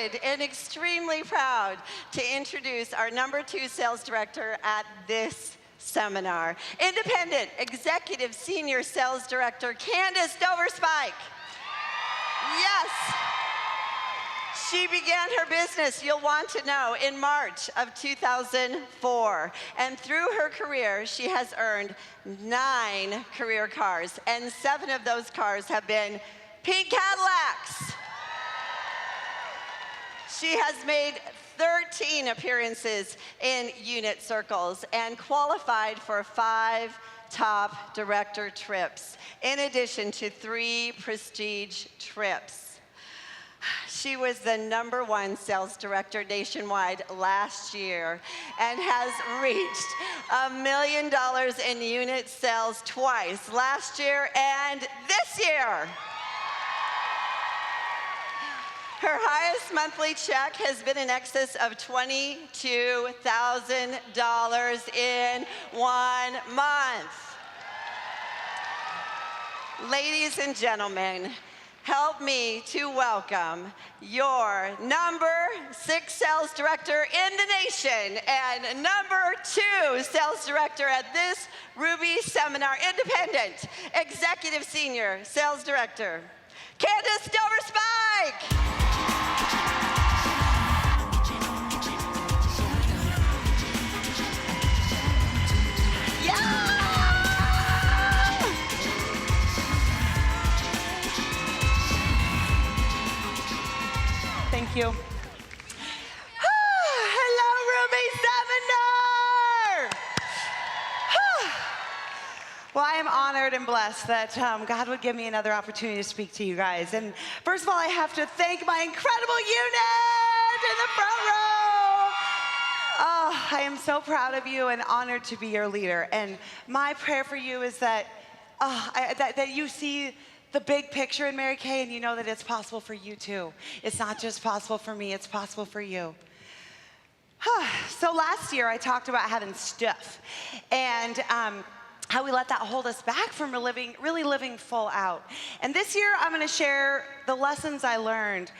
excited and extremely proud to introduce our #2 sales director at this seminar, Independent Executive Senior Sales Director, Candace Doverspike. Yes. She began her business, you'll want to know, in March of 2004. And through her career, she has earned 9 career cars, and 7 of those cars have been pink Cadillacs. She has made 13 appearances in unit circles and qualified for 5 top director trips, in addition to 3 prestige trips. She was the #1 sales director nationwide last year and has reached $1 million in unit sales twice, last year and this year. Her highest monthly check has been in excess of $22,000 in 1 month. Ladies and gentlemen, help me to welcome your #6 sales director in the nation and #2 sales director at this Ruby Seminar, Independent Executive Senior Sales Director, Candace Doverspike. Thank you. Hello, Ruby Seminar! Well, I am honored and blessed that God would give me another opportunity to speak to you guys. And first of all, I have to thank my incredible unit in the front row. Oh, I am so proud of you and honored to be your leader. And my prayer for you is that, that you see the big picture in Mary Kay, and you know that it's possible for you too. It's not just possible for me, it's possible for you. So last year I talked about having stuff and how we let that hold us back from really living full out. And this year I'm gonna share the lessons I learned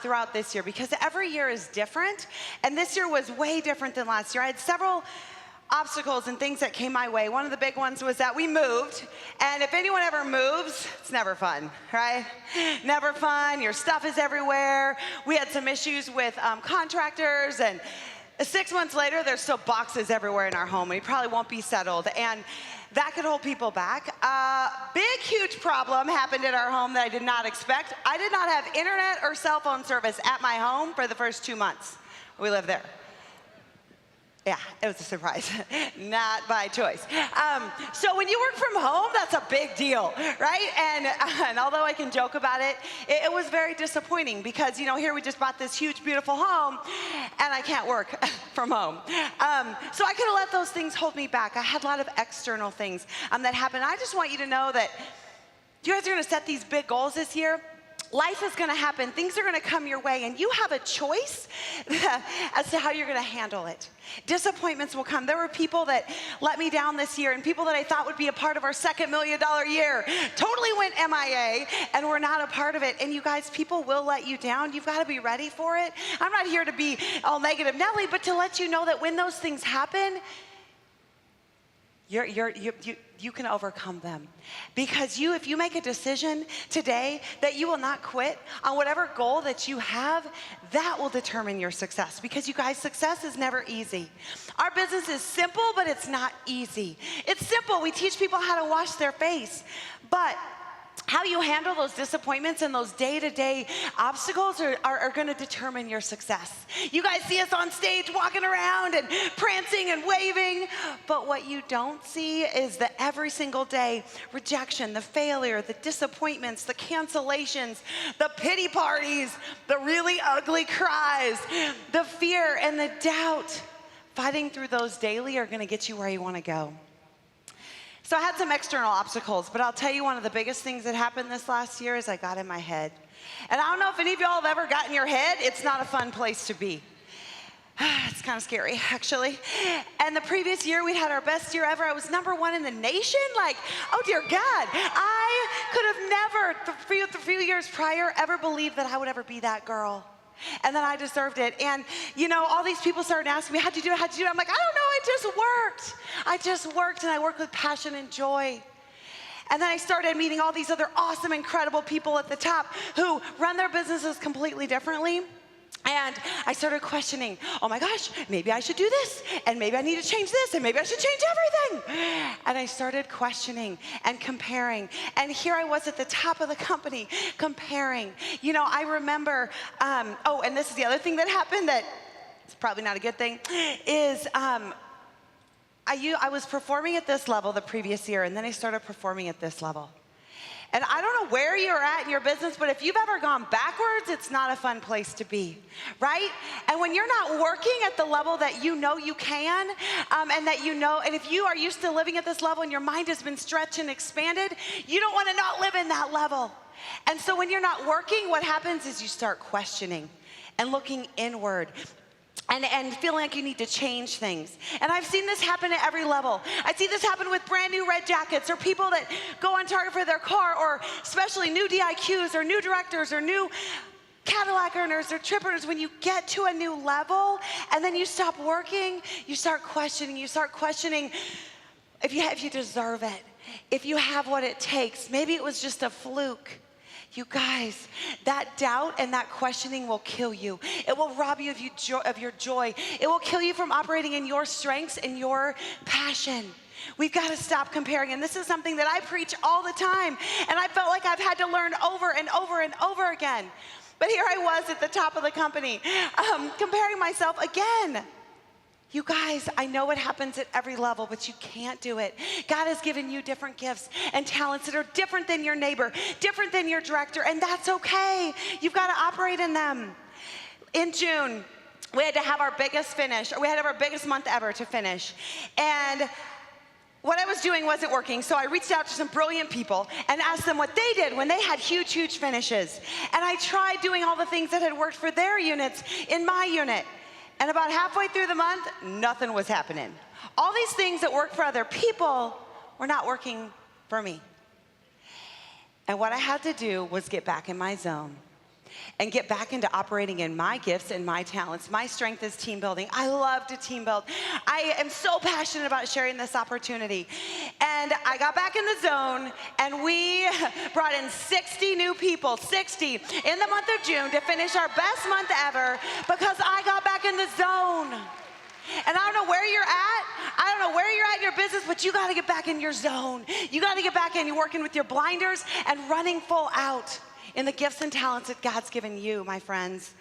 throughout this year, because every year is different, and this year was way different than last year. I had several obstacles and things that came my way. One of the big ones was that we moved, and if anyone ever moves, it's never fun, right? Never fun. Your stuff is everywhere. We had some issues with contractors, and 6 months later, there's still boxes everywhere in our home, and we probably won't be settled, and that could hold people back. Big, huge problem happened at our home that I did not expect. I did not have internet or cell phone service at my home for the first 2 months. We lived there. Yeah, it was a surprise, not by choice. So when you work from home, that's a big deal, right? And although I can joke about it, it was very disappointing because, you know, here we just bought this huge, beautiful home, and I can't work from home. So I could have let those things hold me back. I had a lot of external things that happened. I just want you to know that you guys are gonna set these big goals this year. Life is gonna happen, things are gonna come your way, and you have a choice as to how you're gonna handle it. Disappointments will come. There were people that let me down this year, and people that I thought would be a part of our second $1 million year totally went MIA and were not a part of it. And you guys, people will let you down. You've gotta be ready for it. I'm not here to be all negative Nelly, but to let you know that when those things happen, you can overcome them. Because if you make a decision today that you will not quit on whatever goal that you have, that will determine your success. Because you guys, success is never easy. Our business is simple, but it's not easy. It's simple, we teach people how to wash their face, but how you handle those disappointments and those day-to-day obstacles are gonna determine your success. You guys see us on stage walking around and prancing and waving, but what you don't see is the every single day rejection, the failure, the disappointments, the cancellations, the pity parties, the really ugly cries, the fear and the doubt. Fighting through those daily are gonna get you where you wanna go. So I had some external obstacles, but I'll tell you one of the biggest things that happened this last year is I got in my head. And I don't know if any of y'all have ever gotten in your head. It's not a fun place to be. It's kind of scary, actually. And the previous year, we had our best year ever. I was #1 in the nation. Like, oh dear God, I could have never, the few years prior, ever believed that I would ever be that girl. And then I deserved it. And you know, all these people started asking me, how'd you do it? How'd you do it? I'm like, I don't know, I just worked. I just worked, and I worked with passion and joy. And then I started meeting all these other awesome, incredible people at the top who run their businesses completely differently. And I started questioning, oh my gosh, maybe I should do this, and maybe I need to change this, and maybe I should change everything. And I started questioning and comparing. And here I was at the top of the company comparing. You know, I remember, oh, and this is the other thing that happened that it's probably not a good thing, is I was performing at this level the previous year, and then I started performing at this level. And I don't know where you're at in your business, but if you've ever gone backwards, it's not a fun place to be, right? And when you're not working at the level that you know you can, and that you know, and if you are used to living at this level and your mind has been stretched and expanded, you don't want to not live in that level. And so when you're not working, what happens is you start questioning and looking inward. And feeling like you need to change things. And I've seen this happen at every level. I see this happen with brand new red jackets, or people that go on Target for their car, or especially new DIQs, or new directors, or new Cadillac earners, or trip earners. When you get to a new level and then you stop working, you start questioning if you deserve it, if you have what it takes. Maybe it was just a fluke. You guys, that doubt and that questioning will kill you. It will rob you of your joy. It will kill you from operating in your strengths and your passion. We've got to stop comparing. And this is something that I preach all the time. And I felt like I've had to learn over and over and over again. But here I was at the top of the company, comparing myself again. You guys, I know it happens at every level, but you can't do it. God has given you different gifts and talents that are different than your neighbor, different than your director, and that's okay. You've got to operate in them. In June, we had to have our biggest finish, or we had to have our biggest month ever to finish. And what I was doing wasn't working, so I reached out to some brilliant people and asked them what they did when they had huge, huge finishes. And I tried doing all the things that had worked for their units in my unit. And about halfway through the month, nothing was happening. All these things that work for other people were not working for me. And what I had to do was get back in my zone and get back into operating in my gifts and my talents. My strength is team building. I love to team build. I am so passionate about sharing this opportunity. And I got back in the zone, and we brought in 60 new people, 60, in the month of June to finish our best month ever because I got back in the zone. And I don't know where you're at. I don't know where you're at in your business, but you got to get back in your zone. You got to get back in. You're working with your blinders and running full out in the gifts and talents that God's given you, my friends.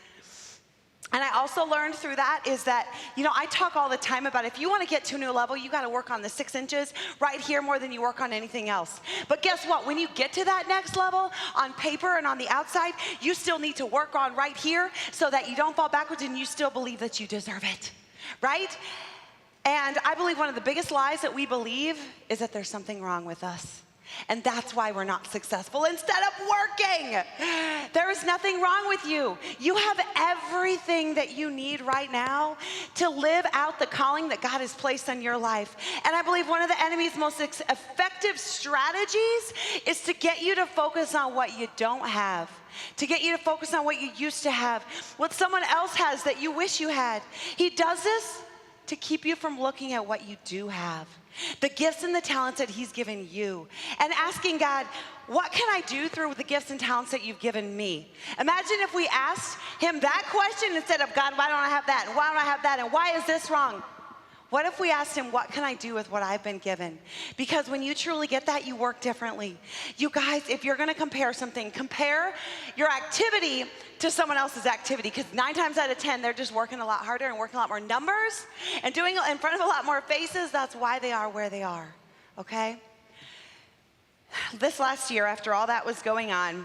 And I also learned through that is that, you know, I talk all the time about if you want to get to a new level, you got to work on the 6 inches right here more than you work on anything else. But guess what? When you get to that next level on paper and on the outside, you still need to work on right here so that you don't fall backwards and you still believe that you deserve it, right? And I believe one of the biggest lies that we believe is that there's something wrong with us. And that's why we're not successful instead of working. There is nothing wrong with you. You have everything that you need right now to live out the calling that God has placed on your life. And I believe one of the enemy's most effective strategies is to get you to focus on what you don't have, to get you to focus on what you used to have, what someone else has that you wish you had. He does this to keep you from looking at what you do have, the gifts and the talents that he's given you, and asking God, what can I do through the gifts and talents that you've given me? Imagine if we asked him that question instead of, God, why don't I have that? And why don't I have that? And why is this wrong? What if we asked him, what can I do with what I've been given? Because when you truly get that, you work differently. You guys, if you're gonna compare something, compare your activity to someone else's activity, because 9 times out of 10, they're just working a lot harder and working a lot more numbers and doing it in front of a lot more faces. That's why they are where they are, okay? This last year, after all that was going on,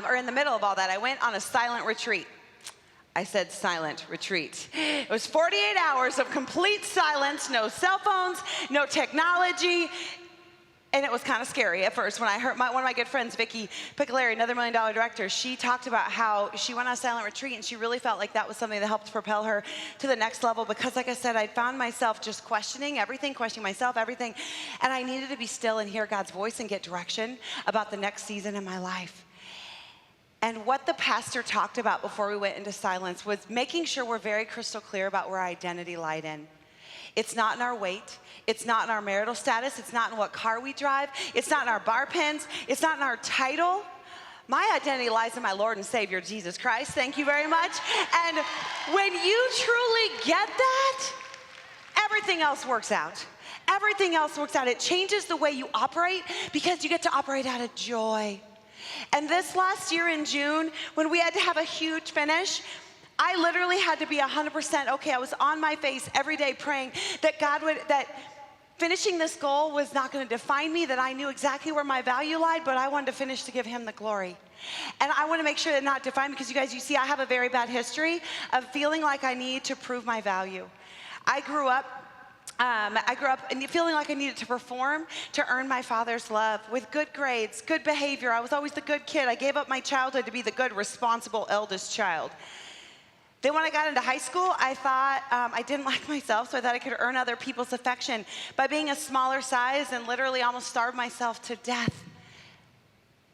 or in the middle of all that, I went on a silent retreat. I said silent retreat. It was 48 hours of complete silence, no cell phones, no technology. And it was kind of scary at first. When I heard one of my good friends, Vicki Piccolari, another $1 million director, she talked about how she went on a silent retreat and she really felt like that was something that helped propel her to the next level because, like I said, I found myself just questioning everything, questioning myself, everything. And I needed to be still and hear God's voice and get direction about the next season in my life. And what the pastor talked about before we went into silence was making sure we're very crystal clear about where our identity lied in. It's not in our weight. It's not in our marital status. It's not in what car we drive. It's not in our bar pens. It's not in our title. My identity lies in my Lord and Savior, Jesus Christ. Thank you very much. And when you truly get that, everything else works out. Everything else works out. It changes the way you operate because you get to operate out of joy. And this last year in June, when we had to have a huge finish, I literally had to be 100% okay. I was on my face every day praying that that finishing this goal was not going to define me, that I knew exactly where my value lied, but I wanted to finish to give him the glory. And I want to make sure that not define me, because you guys, you see, I have a very bad history of feeling like I need to prove my value. I grew up and feeling like I needed to perform to earn my father's love with good grades, good behavior. I was always the good kid. I gave up my childhood to be the good, responsible eldest child. Then when I got into high school, I thought I didn't like myself, so I thought I could earn other people's affection by being a smaller size and literally almost starved myself to death.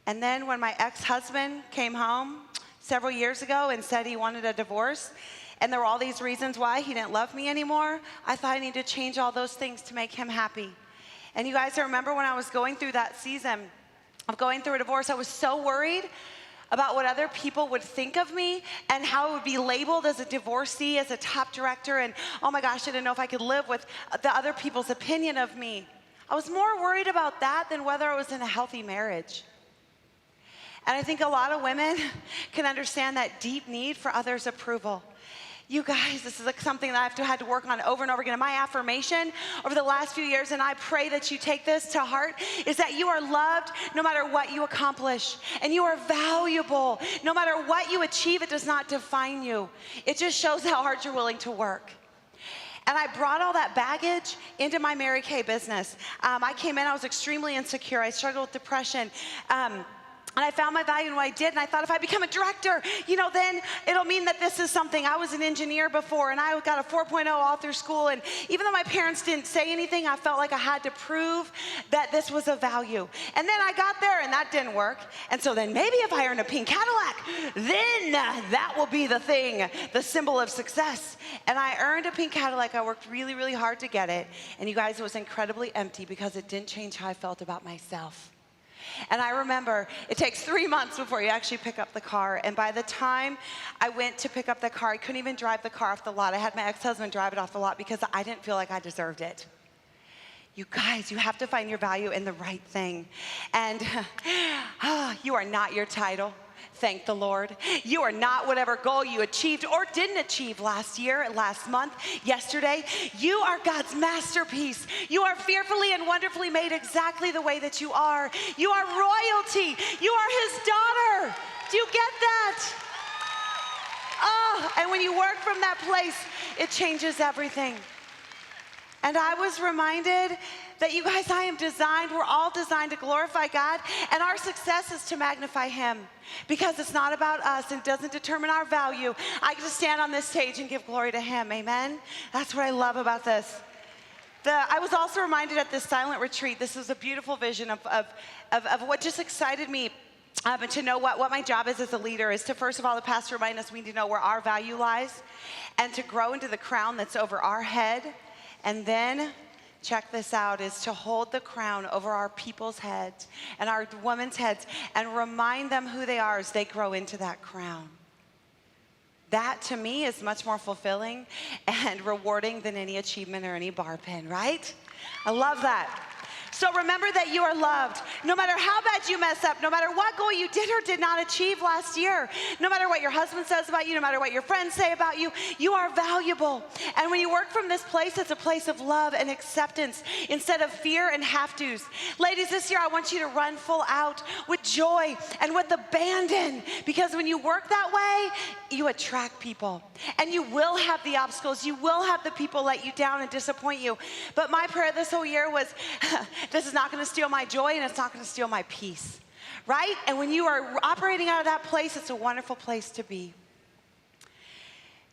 And then when my ex-husband came home several years ago and said he wanted a divorce, and there were all these reasons why he didn't love me anymore, I thought I needed to change all those things to make him happy. And you guys, I remember when I was going through that season of going through a divorce, I was so worried about what other people would think of me and how it would be labeled as a divorcee, as a top director, and oh my gosh, I didn't know if I could live with the other people's opinion of me. I was more worried about that than whether I was in a healthy marriage. And I think a lot of women can understand that deep need for others' approval. You guys, this is something that I've had to work on over and over again. And my affirmation over the last few years, and I pray that you take this to heart, is that you are loved no matter what you accomplish. And you are valuable. No matter what you achieve, it does not define you. It just shows how hard you're willing to work. And I brought all that baggage into my Mary Kay business. I came in, I was extremely insecure. I struggled with depression. And I found my value in what I did, and I thought if I become a director, then it'll mean that this is something. I was an engineer before, and I got a 4.0 all through school, and even though my parents didn't say anything, I felt like I had to prove that this was a value. And then I got there, and that didn't work. And so then maybe if I earn a pink Cadillac, then that will be the thing, the symbol of success. And I earned a pink Cadillac. I worked really, really hard to get it. And you guys, it was incredibly empty because it didn't change how I felt about myself. And I remember it takes 3 months before you actually pick up the car. And by the time I went to pick up the car, I couldn't even drive the car off the lot. I had my ex-husband drive it off the lot because I didn't feel like I deserved it. You guys, you have to find your value in the right thing. And you are not your title. Thank the Lord. You are not whatever goal you achieved or didn't achieve last year, last month, yesterday. You are God's masterpiece. You are fearfully and wonderfully made exactly the way that you are. You are royalty. You are His daughter. Do you get that? Oh, and when you work from that place, it changes everything. And I was reminded that you guys, we're all designed to glorify God, and our success is to magnify Him because it's not about us and doesn't determine our value. I get to stand on this stage and give glory to Him, amen? That's what I love about this. I was also reminded at this silent retreat, this was a beautiful vision of what just excited me. And to know what my job is as a leader is to, first of all, the pastor remind us we need to know where our value lies and to grow into the crown that's over our head. And then, check this out, is to hold the crown over our people's heads and our women's heads and remind them who they are as they grow into that crown. That, to me, is much more fulfilling and rewarding than any achievement or any bar pin, right? I love that. So remember that you are loved. No matter how bad you mess up, no matter what goal you did or did not achieve last year, no matter what your husband says about you, no matter what your friends say about you, you are valuable. And when you work from this place, it's a place of love and acceptance instead of fear and have-tos. Ladies, this year I want you to run full out with joy and with abandon, because when you work that way, you attract people. And you will have the obstacles. You will have the people let you down and disappoint you. But my prayer this whole year was, this is not going to steal my joy, and it's not going to steal my peace, right? And when you are operating out of that place, it's a wonderful place to be.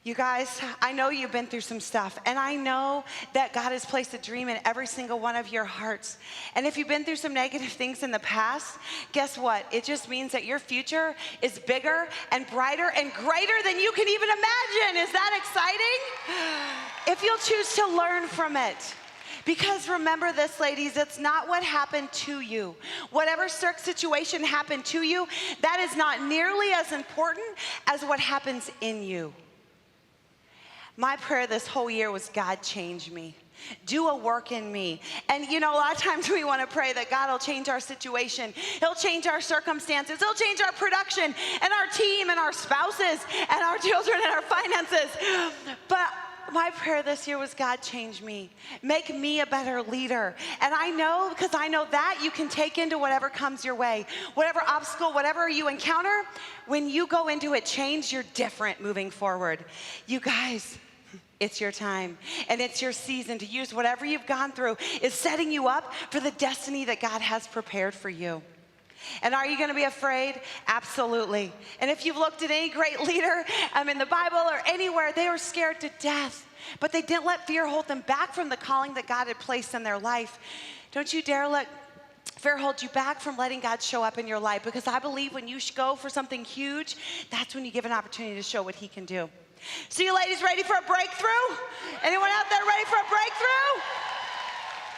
You guys, I know you've been through some stuff, and I know that God has placed a dream in every single one of your hearts. And if you've been through some negative things in the past, guess what? It just means that your future is bigger and brighter and greater than you can even imagine. Is that exciting? If you'll choose to learn from it. Because remember this, ladies, it's not what happened to you. Whatever situation happened to you, that is not nearly as important as what happens in you. My prayer this whole year was, God, change me. Do a work in me. And you know, a lot of times we want to pray that God will change our situation. He'll change our circumstances. He'll change our production and our team and our spouses and our children and our finances. But my prayer this year was, God, change me. Make me a better leader. And I know, because I know that you can take into whatever comes your way. Whatever obstacle, whatever you encounter, when you go into it, change, you're different moving forward. You guys, it's your time, and it's your season to use whatever you've gone through is setting you up for the destiny that God has prepared for you. And are you going to be afraid? Absolutely. And if you've looked at any great leader in the Bible or anywhere, they were scared to death, but they didn't let fear hold them back from the calling that God had placed in their life. Don't you dare let fear hold you back from letting God show up in your life, because I believe when you go for something huge, that's when you give an opportunity to show what He can do. So you ladies ready for a breakthrough? Anyone out there ready for a breakthrough?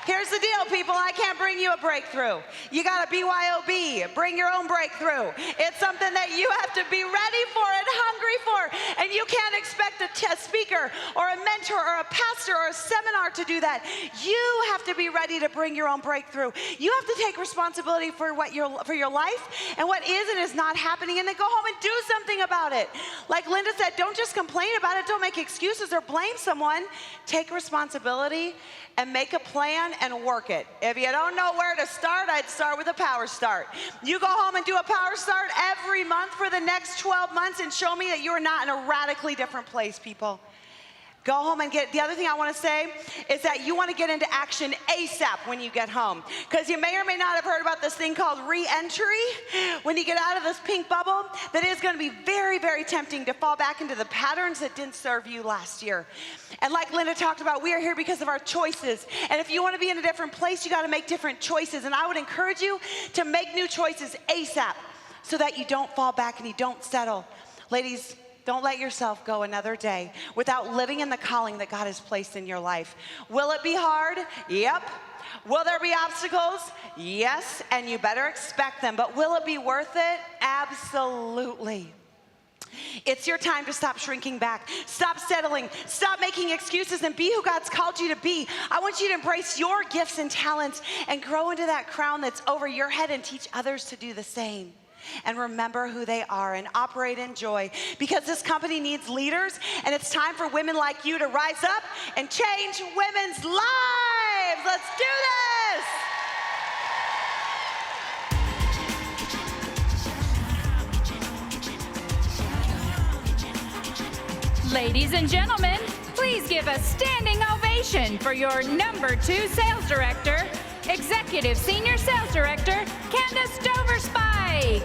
Here's the deal, people. I can't bring you a breakthrough. You got to BYOB, bring your own breakthrough. It's something that you have to be ready for and hungry for. And you can't expect a speaker or a mentor or a pastor or a seminar to do that. You have to be ready to bring your own breakthrough. You have to take responsibility for for your life and what is and is not happening, and then go home and do something about it. Like Linda said, don't just complain about it. Don't make excuses or blame someone. Take responsibility and make a plan and work it. If you don't know where to start, I'd start with a power start. You go home and do a power start every month for the next 12 months and show me that you're not in a radically different place, people. Go home and the other thing I want to say is that you want to get into action ASAP when you get home. Because you may or may not have heard about this thing called re-entry. When you get out of this pink bubble, that is going to be very, very tempting to fall back into the patterns that didn't serve you last year. And like Linda talked about, we are here because of our choices. And if you want to be in a different place, you got to make different choices. And I would encourage you to make new choices ASAP so that you don't fall back and you don't settle. Ladies, don't let yourself go another day without living in the calling that God has placed in your life. Will it be hard? Yep. Will there be obstacles? Yes, and you better expect them. But will it be worth it? Absolutely. It's your time to stop shrinking back. Stop settling. Stop making excuses and be who God's called you to be. I want you to embrace your gifts and talents and grow into that crown that's over your head and teach others to do the same. And remember who they are and operate in joy, because this company needs leaders, and it's time for women like you to rise up and change women's lives. Let's do this! Ladies and gentlemen, please give a standing ovation for your number 2 sales director, Executive Senior Sales Director, Candace Doverspike.